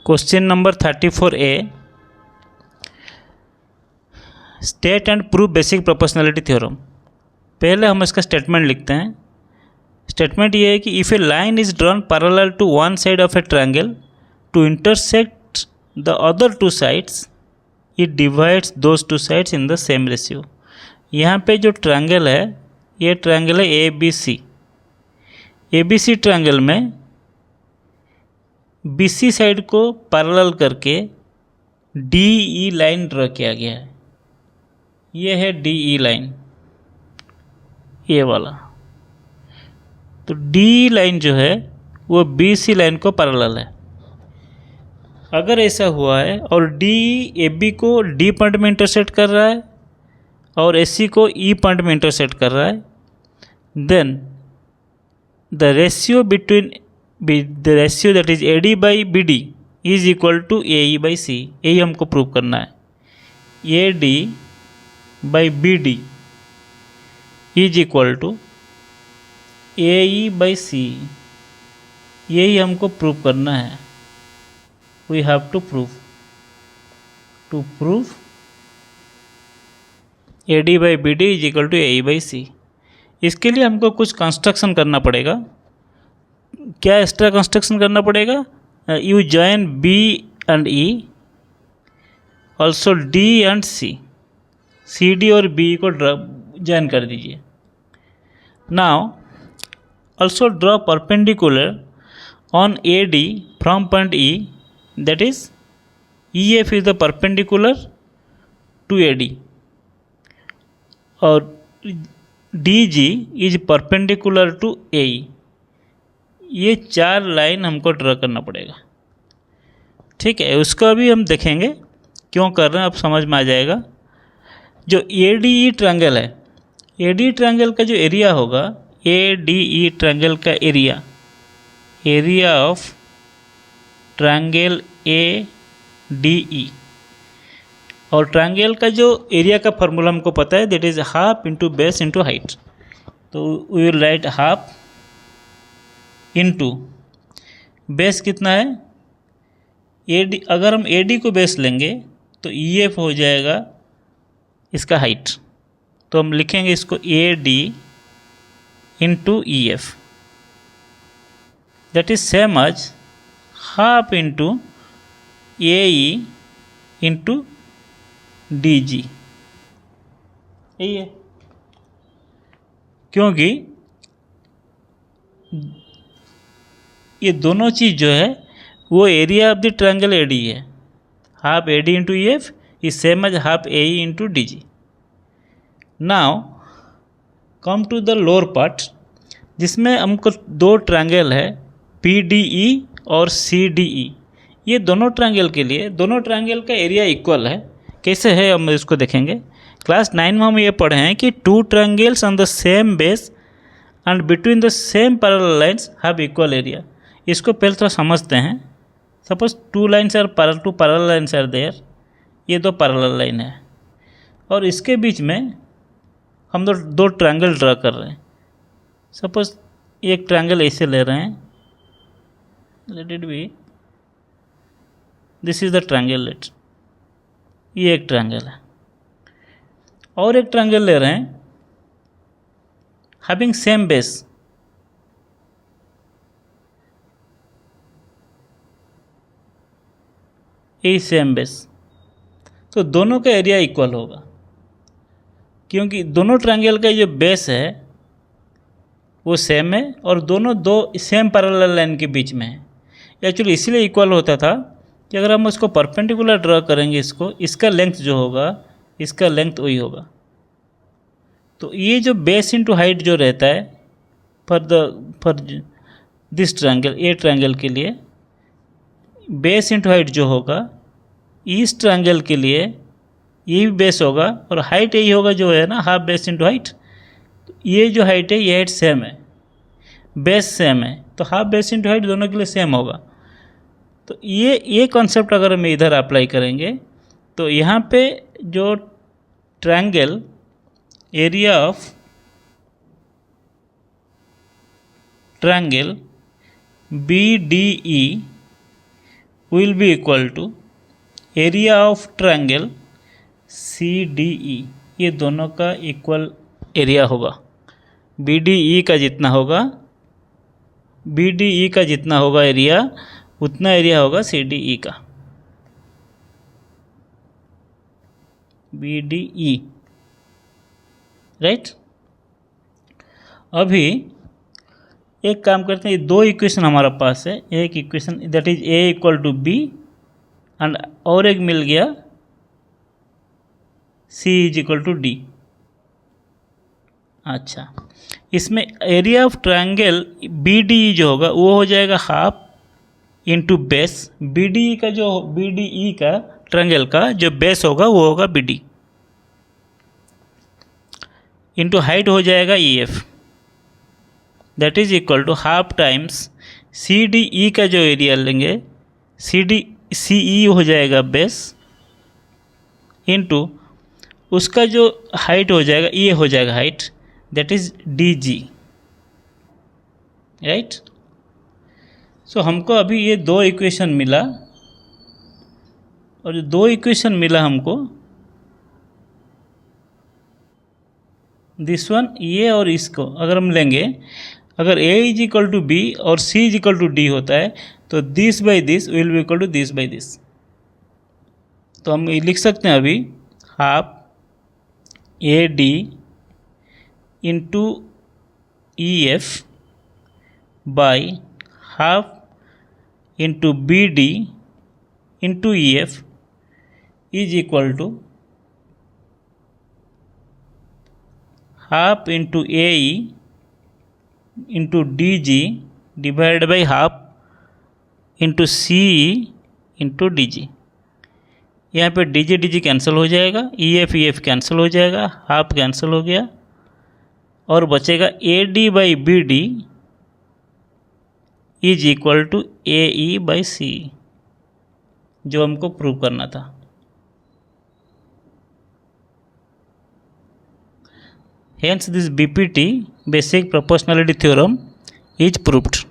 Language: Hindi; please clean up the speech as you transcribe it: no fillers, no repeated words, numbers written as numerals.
Question number 34A, state and prove basic proportionality theorem. पहले हम इसका स्टेटमेंट लिखते हैं। स्टेटमेंट ये है कि if a line is drawn parallel to one side of a triangle to intersect the other two sides, it divides those two sides in the same ratio. यहाँ पे जो ट्रायंगल है, ये ट्रायंगल है A B C. A B C triangle में बी सी साइड को पैरेलल करके डी ई लाइन ड्रॉ किया गया है। ये है डी ई लाइन, ये वाला। तो डी लाइन जो है वो बी सी लाइन को पैरेलल है। अगर ऐसा हुआ है और डी ए बी को डी पॉइंट में इंटरसेक्ट कर रहा है और ए सी को ई पॉइंट में इंटरसेक्ट कर रहा है, then the ratio that is AD by BD is equal to AE by C। यही हमको प्रूव करना है। AD by BD is equal to AE by C। यही हमको प्रूव करना है। We have to prove AD by BD is equal to AE by C। इसके लिए हमको कुछ कंस्ट्रक्शन करना पड़ेगा। क्या एक्स्ट्रा कंस्ट्रक्शन करना पड़ेगा? You join B and E, also D and C. C D और बी को जॉइन कर दीजिए। Now also draw perpendicular on A D from point E, that is E F is the perpendicular to A D, और D G is perpendicular to A E. ये चार लाइन हमको ड्रॉ करना पड़ेगा। ठीक है, उसको अभी हम देखेंगे क्यों कर रहे हैं, अब समझ में आ जाएगा। जो ए डी ई ट्रायंगल है, ए डी ट्रायंगल का जो एरिया होगा, ए डी ई ट्रायंगल का area of triangle A D E, और ट्रायंगल का जो एरिया का फार्मूला हमको पता है, that is half into base into height. तो we will write half into base कितना है ए डी। अगर हम ए डी को बेस लेंगे तो ई एफ हो जाएगा इसका हाइट। तो हम लिखेंगे इसको A D into E F, that is same as half into A E into D G. यही है, क्योंकि ये दोनों चीज़ जो है वो area of the triangle A D है। Half A D into E F is same as half A E into D G. Now come to the lower part, जिसमें हमको दो ट्रायंगल है पी डी ई और सी डी ई। ये दोनों ट्रायंगल के लिए दोनों ट्रायंगल का एरिया इक्वल है। कैसे है हम इसको देखेंगे। क्लास 9 में हम ये पढ़े हैं कि two triangles on the same base and between the same parallel lines have equal area. इसको पहले थोड़ा समझते हैं। Suppose two lines are parallel, two parallel lines are there. ये दो पैरेलल लाइन है और इसके बीच में हम दो ट्रायंगल ड्रा कर रहे हैं। सपोज एक ट्रायंगल ऐसे ले रहे हैं, let it be, this is the triangle, let, ये एक ट्रायंगल है, और एक ट्रायंगल ले रहे हैं हैविंग सेम बेस। ए सेम बेस, तो दोनों का एरिया इक्वल होगा, क्योंकि दोनों ट्रायंगल का जो बेस है वो सेम है और दोनों दो सेम पैरेलल लाइन के बीच में है। एक्चुअली इसीलिए इक्वल होता था कि अगर हम उसको परपेंडिकुलर ड्रॉ करेंगे, इसको, इसका लेंथ जो होगा, इसका लेंथ वही होगा। तो ये जो बेस इंटू हाइट जो रहता है for this triangle, A triangle के लिए बेस इंटू हाइट जो होगा, इस ट्रायंगल के लिए ये भी बेस होगा और हाइट यही होगा जो है ना, हाफ बेस इंटू हाइट। तो ये जो हाइट है, ये हाइट सेम है, बेस सेम है, तो हाफ बेस इंटू हाइट दोनों के लिए सेम होगा। तो ये कॉन्सेप्ट अगर हम इधर अप्लाई करेंगे तो यहाँ पे जो triangle area of triangle B D E will be equal to area of triangle CDE, ये दोनों का इक्वल एरिया होगा। BDE का जितना होगा, BDE का जितना होगा एरिया, उतना एरिया होगा CDE का। BDE, right. अभी एक काम करते हैं, दो इक्वेशन हमारा पास है। एक equation that is A equal to B and और एक मिल गया C is equal to D। अच्छा, इसमें एरिया ऑफ ट्रायंगल BDE जो होगा वो हो जाएगा हाफ इंटू बेस। BDE का जो BDE का ट्रायंगल का जो बेस होगा वो होगा BD इंटू हाइट हो जाएगा EF, that is equal to half times CDE का जो एरिया लेंगे CE हो जाएगा बेस इंटू उसका जो हाइट हो जाएगा ये हो जाएगा height, that is DG, right. So हमको अभी ये दो इक्वेशन मिला, और जो दो इक्वेशन मिला हमको, दिस वन, ये और इसको अगर हम लेंगे, अगर A is equal to B और C is equal to D होता है तो this by this will be equal to this by this. तो हम ये लिख सकते हैं अभी half AD into EF by half into BD into EF is equal to half into AE into DG divide by half into CE into DG। यहाँ पे DG कैंसिल हो जाएगा, EF कैंसिल हो जाएगा, हाफ कैंसिल हो गया, और बचेगा AD by BD is equal to AE by CE, जो हमको प्रूव करना था। Hence this BPT, basic proportionality theorem, is proved.